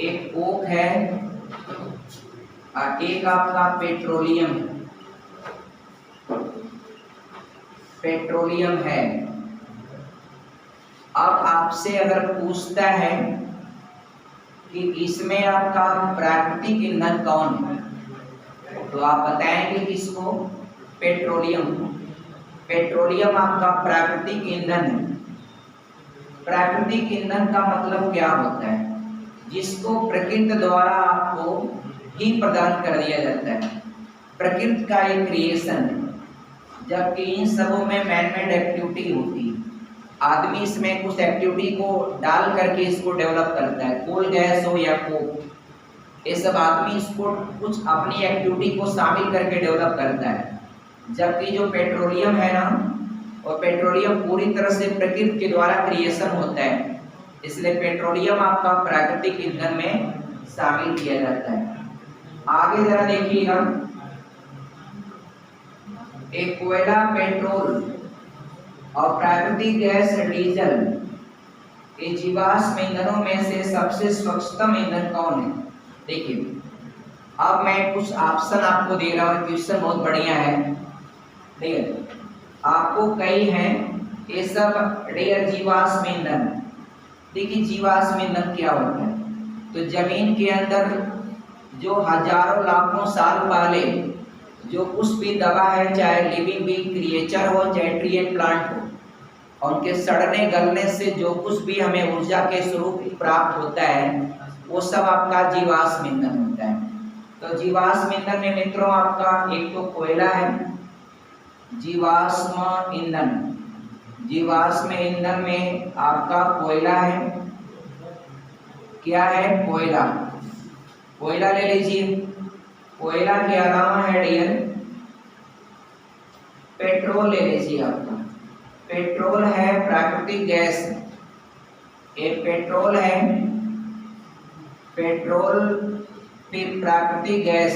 एक कोक है और एक आपका पेट्रोलियम है। अब आपसे अगर पूछता है कि इसमें आपका प्राकृतिक ईंधन कौन है, तो आप बताएंगे किसको? पेट्रोलियम। पेट्रोलियम आपका प्राकृतिक ईंधन है। प्राकृतिक ईंधन का मतलब क्या होता है? जिसको प्रकृति द्वारा आपको ही प्रदान कर दिया जाता है, प्रकृति का एक क्रिएशन है। जबकि इन सबों में मैनमेड एक्टिविटी होती है। आदमी इसमें कुछ एक्टिविटी को डाल करके इसको डेवलप करता है, कोल गैस हो या कोक, ये सब आदमी इसको कुछ अपनी एक्टिविटी को शामिल करके डेवलप करता है। जबकि जो पेट्रोलियम है ना, और पेट्रोलियम पूरी तरह से प्रकृति के द्वारा क्रिएशन होता है, इसलिए पेट्रोलियम आपका प्राकृतिक ईंधन में शामिल किया जाता है। आगे जरा देखिएगा, एक कोयला, पेट्रोल और प्राकृतिक गैस डीजल, ये जीवाश्म ईंधनों में से सबसे स्वच्छतम ईंधन कौन है? देखिए, अब मैं कुछ ऑप्शन आपको दे रहा हूँ, क्वेश्चन बहुत बढ़िया है। देखिए, आपको कई हैं, ये सब रेयर जीवाश्म ईंधन। देखिए जीवाश्म ईंधन क्या होता है? तो जमीन के अंदर जो हजारों लाखों साल पहले जो कुछ भी दबा है, चाहे लिविंग भी क्रिएचर हो चाहे ट्री एंड प्लांट हो, और उनके सड़ने गलने से जो कुछ भी हमें ऊर्जा के स्वरूप प्राप्त होता है, वो सब आपका जीवाश्म ईंधन होता है। तो जीवाश्म ईंधन में मित्रों आपका एक तो कोयला है, जीवाश्म ईंधन। जीवाश्म ईंधन में आपका कोयला है। क्या है? कोयला। कोयला ले लीजिए। कोयला के अलावा है डियर पेट्रोल ले लीजिए आपका। पेट्रोल है प्राकृतिक गैस, एक पेट्रोल है, पेट्रोल फिर प्राकृतिक गैस,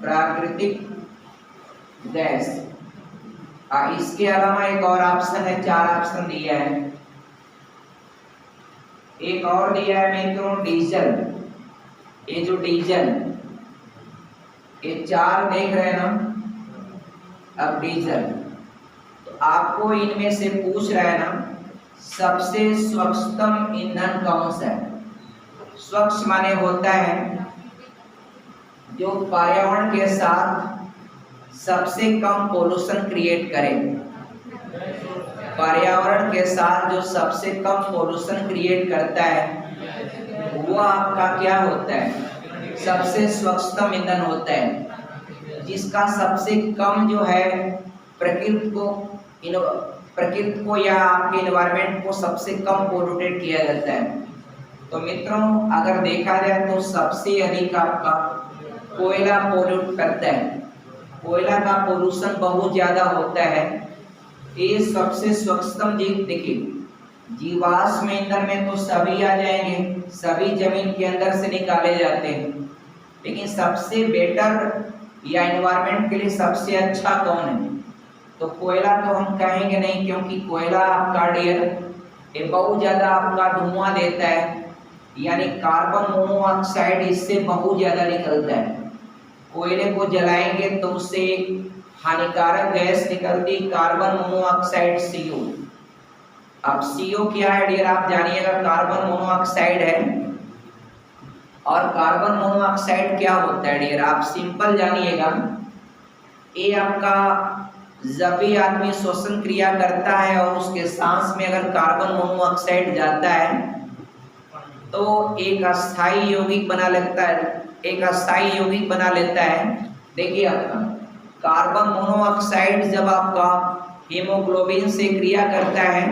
प्राकृतिक गैस। इसके अलावा एक और ऑप्शन है, 4 ऑप्शन दिया है। एक और दिया है मित्रों डीजल। ये जो डीजल, ये 4 देख रहे हैं ना। अब डीजल, तो आपको इनमें से पूछ रहा है ना, सबसे स्वच्छतम ईंधन कौन सा है? स्वच्छ माने होता है जो पर्यावरण के साथ सबसे कम पोल्यूशन क्रिएट करे। पर्यावरण के साथ जो सबसे कम पोल्यूशन क्रिएट करता है, वो आपका क्या होता है? सबसे स्वच्छतम ईंधन होता है, जिसका सबसे कम जो है प्रकृति को या आपके एनवायरनमेंट को सबसे कम पोल्यूटेड किया जाता है। तो मित्रों अगर देखा जाए तो सबसे अधिक आपका कोयला पोल्यूट करता है। कोयला का पोल्यूशन बहुत ज्यादा होता है। ये सबसे स्वच्छतम देखिए, जीवाश्म ईंधन में तो सभी आ जाएंगे, सभी जमीन के अंदर से निकाले जाते हैं, लेकिन सबसे बेटर या एनवायरनमेंट के लिए सबसे अच्छा कौन है? तो कोयला तो हम कहेंगे नहीं, क्योंकि कोयला आपका डियर ये बहुत ज्यादा आपका धुआं देता है, यानी कार्बन मोनोऑक्साइड इससे बहुत ज्यादा निकलता है। कोयले को जलाएंगे तो उससे हानिकारक गैस निकलती, कार्बन मोनोऑक्साइड CO। अब CO क्या है डियर आप जानिएगा, कार्बन मोनोऑक्साइड है। और कार्बन मोनोऑक्साइड क्या होता है डियर आप सिंपल जानिएगा, ये आपका जब भी आदमी श्वसन क्रिया करता है और उसके सांस में अगर कार्बन मोनोऑक्साइड जाता है तो एक अस्थाई यौगिक बना लेता है, एक अस्थाई यौगिक बना लेता है। देखिए आपका कार्बन मोनोऑक्साइड जब आपका हीमोग्लोबिन से क्रिया करता है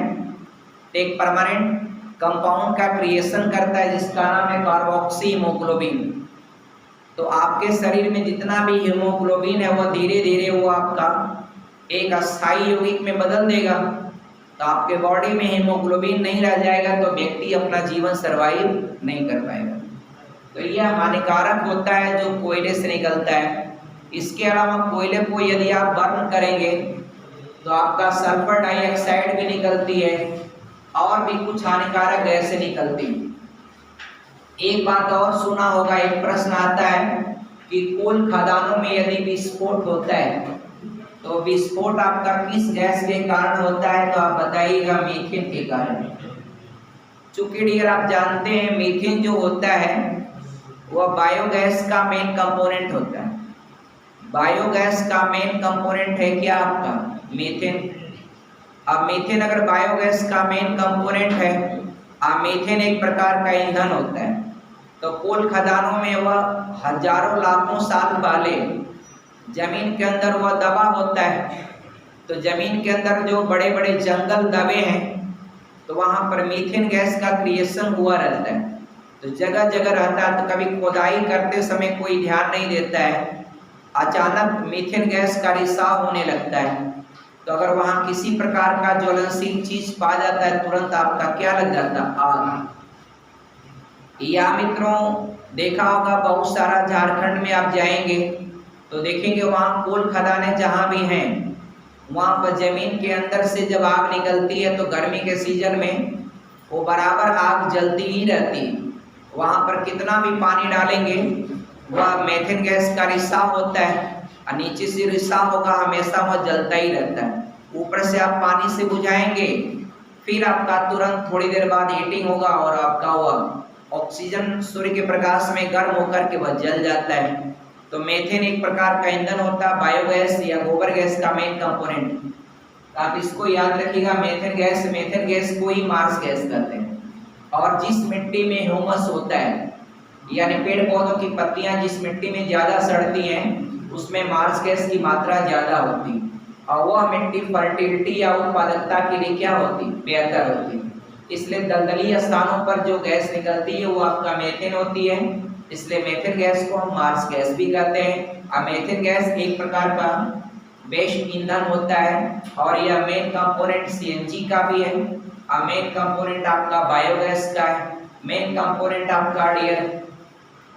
तो एक परमानेंट कंपाउंड का क्रिएशन करता है जिसका नाम है कार्बोक्सी हीमोग्लोबिन। तो आपके शरीर में जितना भी हीमोग्लोबिन है वो धीरे धीरे वो आपका एक अस्थाई यौगिक में बदल देगा। तो आपके बॉडी में हीमोग्लोबिन नहीं रह जाएगा तो व्यक्ति अपना जीवन सर्वाइव नहीं कर पाएगा। तो यह हानिकारक होता है जो कोयले से निकलता है। इसके अलावा कोयले को यदि आप बर्न करेंगे तो आपका सल्फर डाइऑक्साइड भी निकलती है और भी कुछ हानिकारक गैसें निकलती हैं। एक बात और सुना होगा, एक प्रश्न आता है कि कोल खदानों में यदि विस्फोट होता है तो विस्फोट आपका किस गैस के कारण होता है, तो आप बताइएगा मीथेन के कारण। चूंकि डियर आप जानते हैं मीथेन जो होता है वह बायोगैस का मेन कंपोनेंट होता है। बायोगैस का मेन कंपोनेंट है क्या आपका मीथेन। अब मीथेन अगर बायोगैस का मेन कंपोनेंट है, मीथेन एक प्रकार का ईंधन होता है, तो कोल खदानों में वह हजारों लाखों साल पहले जमीन के अंदर वह दबा होता है। तो जमीन के अंदर जो बड़े बड़े जंगल दबे हैं तो वहां पर मीथेन गैस का क्रिएशन हुआ रहता है। तो जगह जगह रहता है, तो कभी खुदाई करते समय कोई ध्यान नहीं देता है, अचानक मीथेन गैस का रिसाव होने लगता है। तो अगर वहां किसी प्रकार का ज्वलनशील चीज पा जाता है, तुरंत आपका क्या लग जाता है, आग। या मित्रों देखा होगा बहुत सारा झारखंड में आप जाएंगे तो देखेंगे वहां कोल खदानें जहां भी हैं वहां पर जमीन के अंदर से जब आग निकलती है तो गर्मी के सीजन में वो बराबर आग जलती ही रहती है। वहां पर कितना भी पानी डालेंगे वह मीथेन गैस का रिसाव होता है, और नीचे से रिसाव होगा, हमेशा वह जलता ही रहता है। ऊपर से आप पानी से बुझाएंगे, फिर आपका तुरंत थोड़ी देर बाद हीटिंग होगा और आपका वह ऑक्सीजन सूर्य के प्रकाश में गर्म होकर के वह जल जाता है। तो मीथेन एक प्रकार का ईंधन होता है, बायोगैस या गोबर गैस का मेन कंपोनेंट। आप इसको याद रखिएगा, मीथेन गैस को ही मार्स गैस कहते हैं। और जिस मिट्टी में ह्यूमस होता है, यानी पेड़ पौधों की पत्तियां जिस मिट्टी में ज्यादा सड़ती हैं उसमें मार्स गैस की मात्रा ज्यादा होती है, और वह मिट्टी फर्टिलिटी या उत्पादकता के लिए क्या होती, बेहतर होती है। इसलिए दलदली स्थानों पर जो गैस निकलती है वो आपका मीथेन होती है, इसलिए मीथेन गैस को हम मार्स गैस भी कहते हैं। और मीथेन गैस एक प्रकार का बेस्ट ईंधन होता है, और यह मेन कंपोनेंट सीएनजी का भी है, और मेन कंपोनेंट आपका बायोगैस का है, मेन कंपोनेंट आपका डियर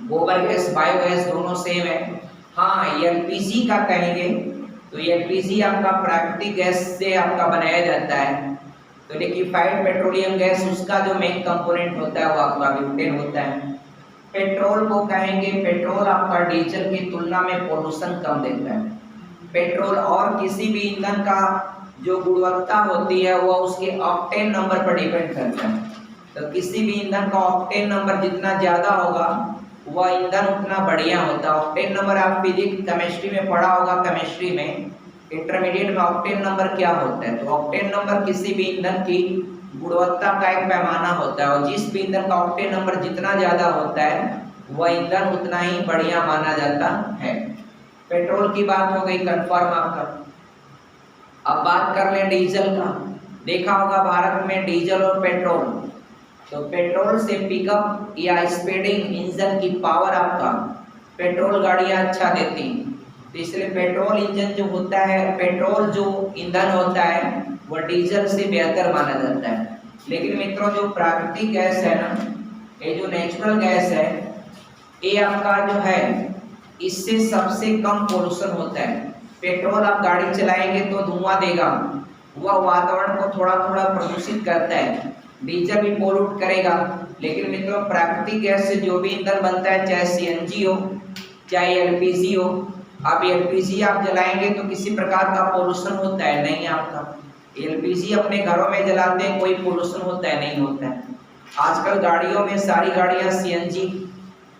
गोबर गैस बायोगैस दोनों सेम है। हाँ एलपीजी का कहेंगे तो एलपीजी आपका प्राकृतिक गैस से आपका बनाया जाता है। तो लिक्विफाइड पेट्रोलियम गैस उसका जो मेन कंपोनेंट होता है वो आपका ब्यूटेन होता है। पेट्रोल को कहेंगे, पेट्रोल आपका डीजल की तुलना में पोल्यूशन कम देता है। पेट्रोल और किसी भी ईंधन का जो गुणवत्ता होती है वह उसके ऑक्टेन नंबर पर डिपेंड करता है। तो किसी भी ईंधन का ऑक्टेन नंबर जितना ज्यादा होगा वह ईंधन उतना बढ़िया होता है। ऑक्टेन नंबर आप फिजिक्स केमिस्ट्री में पढ़ा होगा, केमिस्ट्री में इंटरमीडिएट में ऑक्टेन नंबर क्या होता है। तो ऑक्टेन नंबर किसी भी ईंधन की गुणवत्ता का एक पैमाना होता है, और जिस भी ईंधन का ऑक्टेन नंबर जितना ज्यादा होता है वह ईंधन उतना ही बढ़िया माना जाता है। पेट्रोल की बात हो गई कंफर्म आपका। अब बात कर लें डीजल का। देखा होगा भारत में डीजल और पेट्रोल, तो पेट्रोल से पिकअप या स्पीडिंग इंजन की पावर आपका पेट्रोल गाड़ियां अच्छा देती हैं। तो इसलिए पेट्रोल इंजन जो होता है, पेट्रोल जो ईंधन होता है वह डीजल से बेहतर माना जाता है। लेकिन मित्रों जो प्राकृतिक गैस है ना, ये जो नेचुरल गैस है, ये आपका जो है इससे सबसे कम पोल्यूशन होता है। पेट्रोल आप गाड़ी चलाएंगे तो धुआं देगा, वह वातावरण को थोड़ा थोड़ा प्रदूषित करता है। डीजल भी पोल्यूट करेगा, लेकिन मित्रों प्राकृतिक गैस से जो भी ईंधन बनता है, चाहे सीएनजी हो चाहे एलपीजी हो, आप एलपीजी आप जलाएंगे तो किसी प्रकार का पोल्यूशन होता है नहीं आपका। एलपीजी अपने घरों में जलाते हैं, कोई पोल्यूशन होता है नहीं होता है। आजकल गाड़ियों में सारी गाड़ियां सीएनजी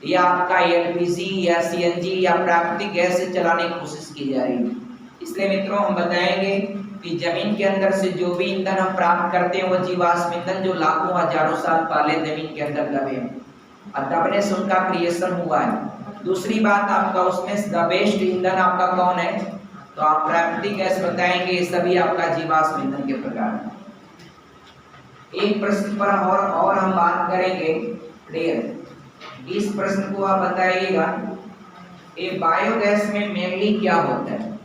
या आपका एलपीजी या सीएनजी या प्राकृतिक गैस से चलाने की कोशिश की जा रही है। इसलिए मित्रों हम बताएंगे कि जमीन के अंदर से जो भी ईंधन हम प्राप्त करते हैं वो जीवाश्म ईंधन जो लाखों हजारों साल पहले जमीन के अंदर दबे हैं, और दबने से उनका क्रिएशन हुआ है। दूसरी बात आपका उसमें द बेस्ट ईंधन आपका कौन है, तो आप प्राकृतिक गैस बताएंगे, ये सभी आपका जीवाश्म ईंधन के प्रकार हैं। एक प्रश्न पर और हम बात करेंगे क्लियर। इस प्रश्न को आप बताइएगा, ये बायोगैस में मेनली क्या होता है।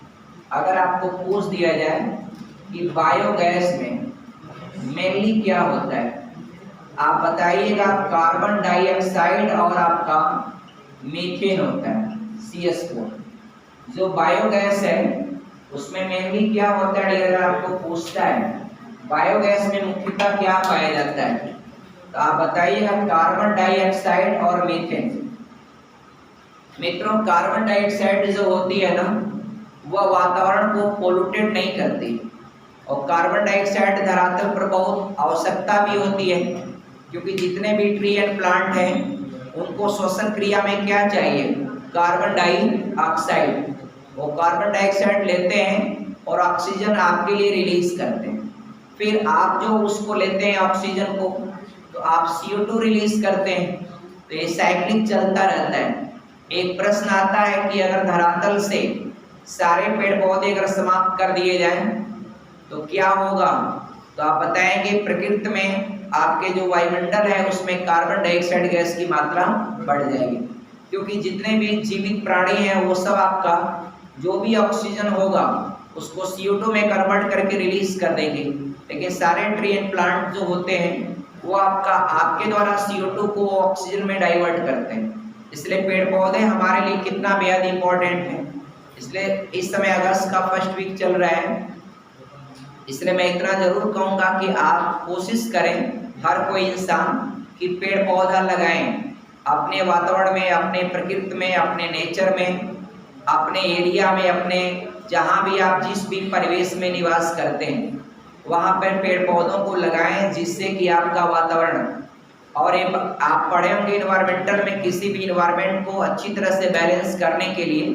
अगर आपको पूछ दिया जाए कि बायोगैस में मेनली क्या होता है, आप बताइएगा कार्बन डाइऑक्साइड और आपका मीथेन होता है CH4। जो बायोगैस है उसमें मेनली क्या होता है, अगर आपको पूछता है बायोगैस में मुख्यतः क्या पाया जाता है, तो आप बताइएगा कार्बन डाइऑक्साइड और मीथेन। मित्रों कार्बन डाइऑक्साइड जो होती है ना वह वातावरण को पोल्यूटेड नहीं करती, और कार्बन डाइऑक्साइड धरातल पर बहुत आवश्यकता भी होती है, क्योंकि जितने भी ट्री एंड प्लांट हैं उनको श्वसन क्रिया में क्या चाहिए, कार्बन डाइऑक्साइड। वो कार्बन डाइऑक्साइड लेते हैं और ऑक्सीजन आपके लिए रिलीज करते हैं, फिर आप जो उसको लेते हैं ऑक्सीजन को तो आप CO2 रिलीज करते हैं। तो ये साइक्लिक चलता रहता है। एक प्रश्न आता है कि अगर धरातल से सारे पेड़ पौधे अगर समाप्त कर दिए जाएं तो क्या होगा, तो आप बताएंगे प्रकृति में आपके जो वायुमंडल है उसमें कार्बन डाइऑक्साइड गैस की मात्रा बढ़ जाएगी, क्योंकि जितने भी जीवित प्राणी हैं वो सब आपका जो भी ऑक्सीजन होगा उसको CO2 में कन्वर्ट करके रिलीज कर देंगे, लेकिन सारे ट्री एंड प्लांट जो होते हैं वो आपके द्वारा CO2 को ऑक्सीजन में डाइवर्ट करते हैं। इसलिए पेड़ पौधे हमारे लिए कितना बेहद इंपॉर्टेंट है। इसलिए इस समय अगस्त का फर्स्ट वीक चल रहा है, इसलिए मैं इतना जरूर कहूँगा कि आप कोशिश करें हर कोई इंसान कि पेड़ पौधा लगाएं अपने वातावरण में, अपने प्रकृति में, अपने नेचर में, अपने एरिया में, अपने जहाँ भी आप जिस भी परिवेश में निवास करते हैं वहाँ पर पेड़ पौधों को लगाएं, जिससे कि आपका वातावरण और आप पढ़े होंगे इन्वायरमेंटल में, किसी भी इन्वायरमेंट को अच्छी तरह से बैलेंस करने के लिए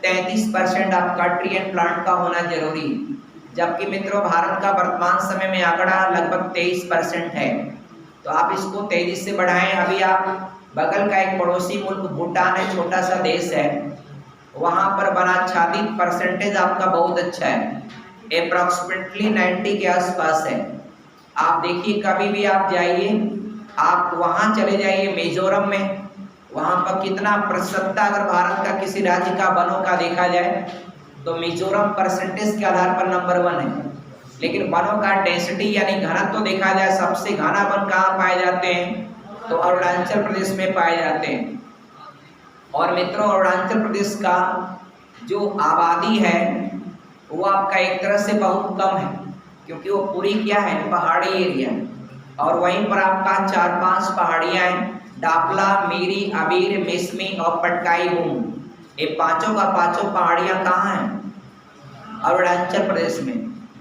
33% आपका ट्री एंड प्लांट का होना जरूरी है, जबकि मित्रों भारत का वर्तमान समय में आंकड़ा लगभग 23% है। तो आप इसको तेजी से बढ़ाएं। अभी आप बगल का एक पड़ोसी मुल्क भूटान है, छोटा सा देश है, वहाँ पर वनाच्छादित परसेंटेज आपका बहुत अच्छा है, अप्रॉक्सीमेटली 90 के आसपास है। आप देखिए कभी भी आप जाइए, आप वहाँ चले जाइए मिजोरम में, वहाँ पर कितना प्रतिशतता अगर भारत का किसी राज्य का वनों का देखा जाए तो मिजोरम परसेंटेज के आधार पर नंबर 1 है। लेकिन वनों का डेंसिटी यानी घनत्व तो देखा जाए सबसे घना वन कहाँ पाए जाते हैं, तो अरुणाचल प्रदेश में पाए जाते हैं। और मित्रों अरुणाचल प्रदेश का जो आबादी है वो आपका एक तरह से बहुत कम है, क्योंकि वो पूरी क्या है, पहाड़ी एरिया, और वहीं पर आपका 4-5 पहाड़ियाँ हैं, डापला, मीरी, अबीर, मिसमी और पटकाई बूम। ये पांचों का पांचों पहाड़ियाँ कहाँ हैं, अरुणाचल प्रदेश में।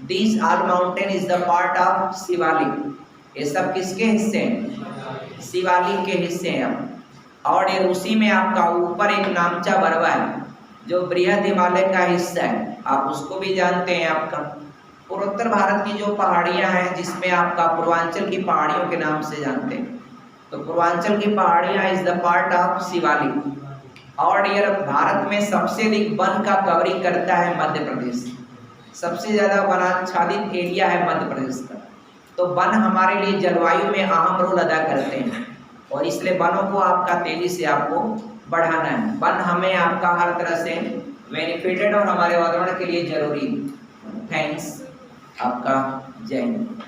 These all mountain is the part of Shivalik. ये सब किसके हिस्से हैं, शिवालिक के हिस्से हैं। और ये उसी में आपका ऊपर एक नामचा बरवा है जो बृहद हिमालय का हिस्सा है, आप उसको भी जानते हैं। आपका पूर्वोत्तर भारत की जो पहाड़ियां हैं जिसमें आपका पूर्वांचल की पहाड़ियों के नाम से जानते हैं, तो पूर्वांचल की पहाड़ियां is the part of Shivalik. और ये भारत में सबसे अधिक वन का कवरिंग करता है मध्य प्रदेश, सबसे ज्यादा वनाच्छादित एरिया है मध्य प्रदेश का। तो वन हमारे लिए जलवायु में अहम रोल अदा करते हैं, और इसलिए वनों को आपका तेजी से आपको बढ़ाना है। वन हमें आपका हर तरह से बेनिफिटेड और हमारे वातावरण के लिए जरूरी। थैंक्स, आपका जय हिंद।